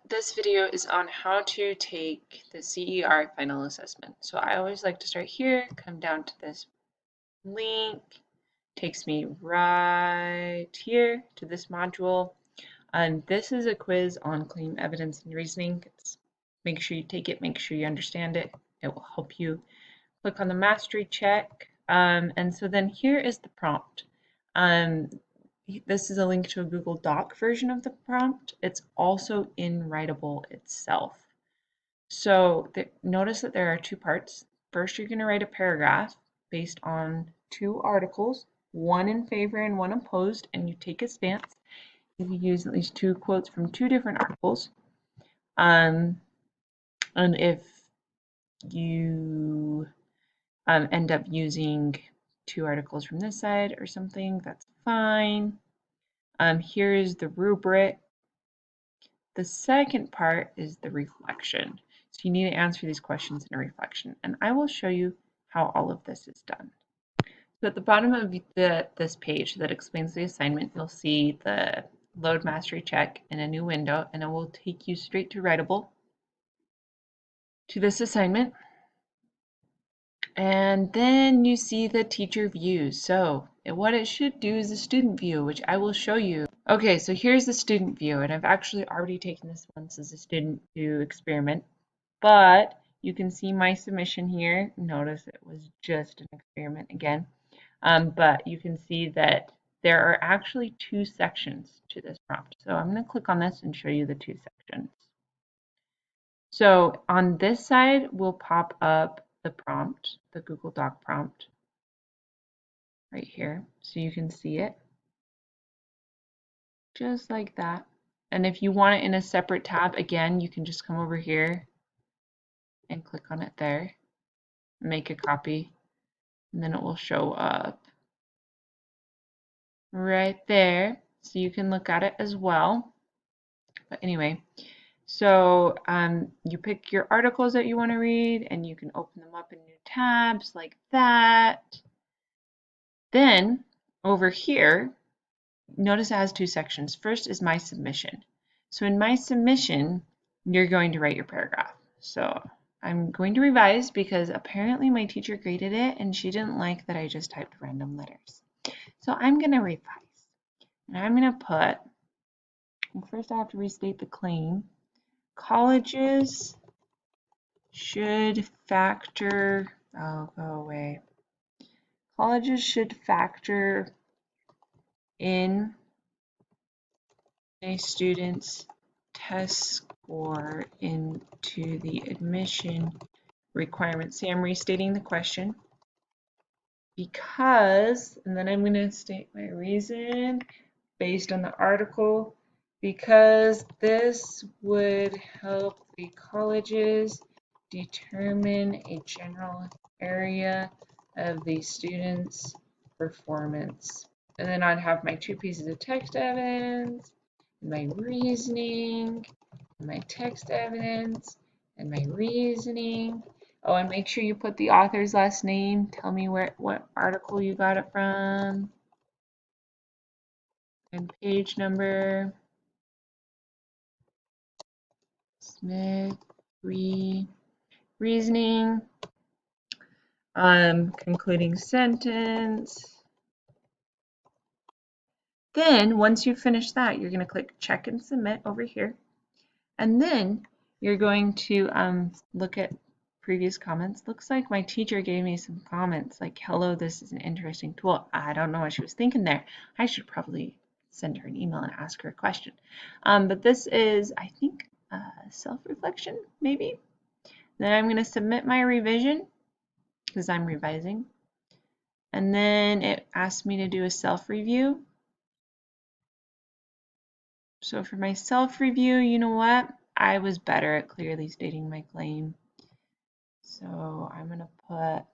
This video is on how to take the CER final assessment. So I always like to start here, come down to this link, takes me right here to this module. And this is a quiz on claim evidence and reasoning. Make sure you take it, make sure you understand it. It will help you. Click on the mastery check. And so then here is the prompt. This is a link to a Google Doc version of the prompt. It's also in Writable itself. So notice that there are two parts. First, you're going to write a paragraph based on two articles, one in favor and one opposed, and you take a stance. You use at least two quotes from two different articles. And if you end up using two articles from this side or something, that's fine. Here is the rubric. The second part is the reflection. So you need to answer these questions in a reflection, and I will show you how all of this is done. So at the bottom of this page that explains the assignment, you'll see the load mastery check in a new window, and it will take you straight to Writable, to this assignment. And then you see the teacher views. So what it should do is the student view, which I will show you. Okay, so here's the student view, and I've actually already taken this once as a student to experiment, but you can see my submission here. Notice it was just an experiment again, but you can see that there are actually two sections to this prompt. So I'm going to click on this and show you the two sections. So on this side will pop up the prompt, the Google Doc prompt right here, so you can see it just like that. And if you want it in a separate tab, again, you can just come over here and click on it there, make a copy, and then it will show up right there, so you can look at it as well. But anyway, so you pick your articles that you want to read, and you can open them up in new tabs like that. Then over here, notice it has two sections. First is my submission. So in my submission, you're going to write your paragraph. So I'm going to revise because apparently my teacher graded it and she didn't like that I just typed random letters. So I'm going to revise. And I'm going to put, first I have to restate the claim. Colleges should factor, oh, go away. Colleges should factor in a student's test score into the admission requirements. See, I'm restating the question because, and then I'm going to state my reason based on the article, because this would help the colleges determine a general area of the student's performance. And then I'd have my two pieces of text evidence, my reasoning, my text evidence, and my reasoning. Oh, and make sure you put the author's last name. Tell me what article you got it from. And page number. Smith, reasoning. Concluding sentence. Then, once you finish that, you're going to click check and submit over here. And then you're going to look at previous comments. Looks like my teacher gave me some comments like, hello, this is an interesting tool. I don't know what she was thinking there. I should probably send her an email and ask her a question. But this is, I think, self-reflection, maybe. Then I'm going to submit my revision because I'm revising. And then it asks me to do a self-review. So for my self-review, you know what? I was better at clearly stating my claim. So I'm going to put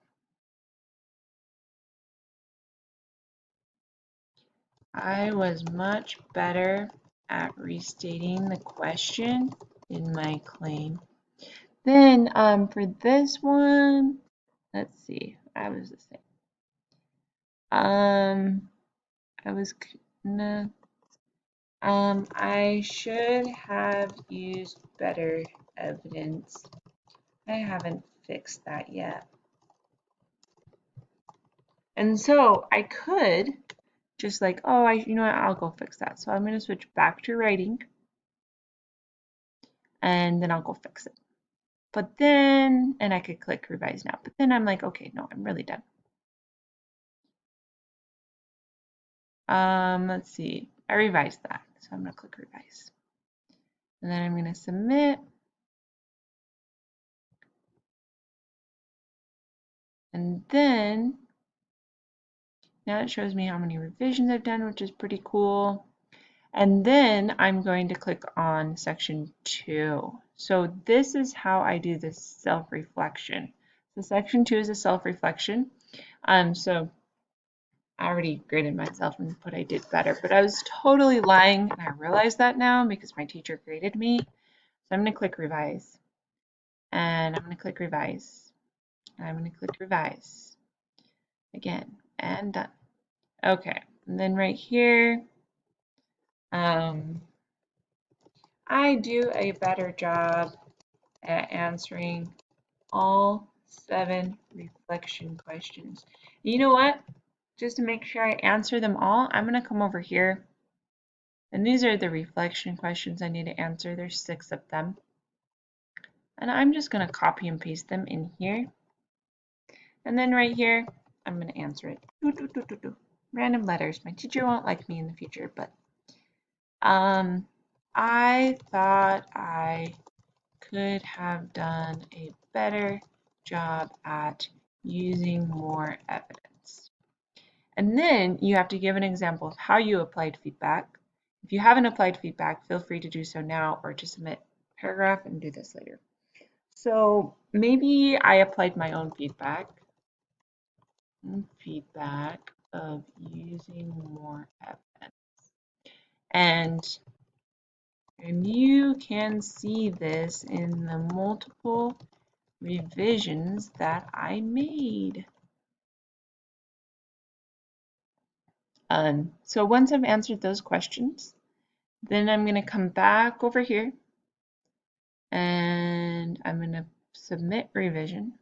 I was much better at restating the question in my claim. Then for this one, let's see, I was the same. I was I should have used better evidence. I haven't fixed that yet. And so I could just like, oh, you know what, I'll go fix that. So I'm going to switch back to writing and then I'll go fix it. But then, and I could click revise now, but then I'm like, okay, no, I'm really done. Let's see, I revised that. So I'm going to click revise. And then I'm going to submit. And then now it shows me how many revisions I've done, which is pretty cool. And then I'm going to click on section 2. So this is how I do this self-reflection. So section 2 is a self-reflection. So I already graded myself and put I did better, but I was totally lying and I realize that now because my teacher graded me. So I'm going to click revise and I'm going to click revise. And I'm going to click revise again and done. Okay, and then right here, I do a better job at answering all 7 reflection questions. You know what? Just to make sure I answer them all, I'm going to come over here. And these are the reflection questions I need to answer. There's 6 of them. And I'm just going to copy and paste them in here. And then right here, I'm going to answer it. Random letters. My teacher won't like me in the future, but I thought I could have done a better job at using more evidence. And then you have to give an example of how you applied feedback. If you haven't applied feedback, feel free to do so now or to submit a paragraph and do this later. So maybe I applied my own feedback of using more evidence. And you can see this in the multiple revisions that I made. So once I've answered those questions, then I'm going to come back over here and I'm going to submit revision,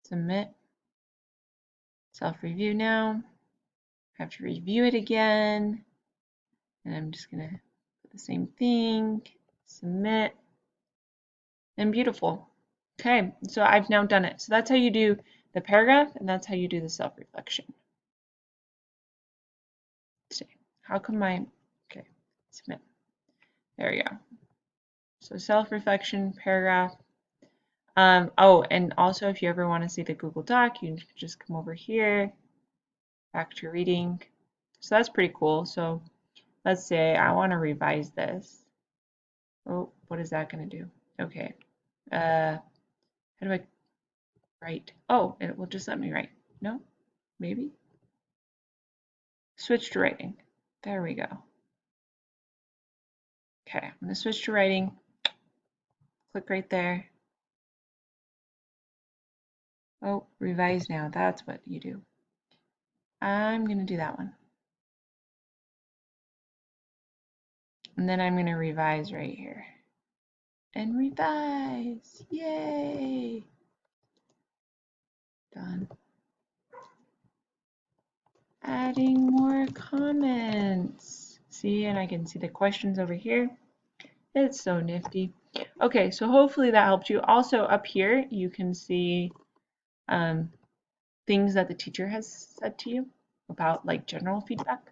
submit, self-review now. I have to review it again, and I'm just going to put the same thing, submit, and beautiful. Okay, so I've now done it. So that's how you do the paragraph, and that's how you do the self-reflection. How come okay, submit. There we go. So self-reflection, paragraph. Oh, and also if you ever want to see the Google Doc, you can just come over here, back to reading. So that's pretty cool. So let's say I want to revise this. Oh, what is that going to do? Okay. How do I write? Oh, it will just let me write. No? Maybe? Switch to writing. There we go. Okay, I'm going to switch to writing. Click right there. Oh, revise now. That's what you do. I'm going to do that one. And then I'm going to revise right here. And revise. Yay! Done. Adding more comments. See, and I can see the questions over here. It's so nifty. Okay, so hopefully that helped you. Also up here, you can see things that the teacher has said to you about like general feedback.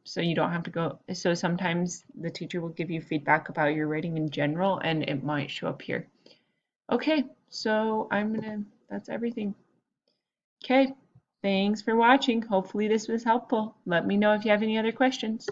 So you don't have to go. So sometimes the teacher will give you feedback about your writing in general, and it might show up here. Okay, so that's everything. Okay, thanks for watching. Hopefully this was helpful. Let me know if you have any other questions.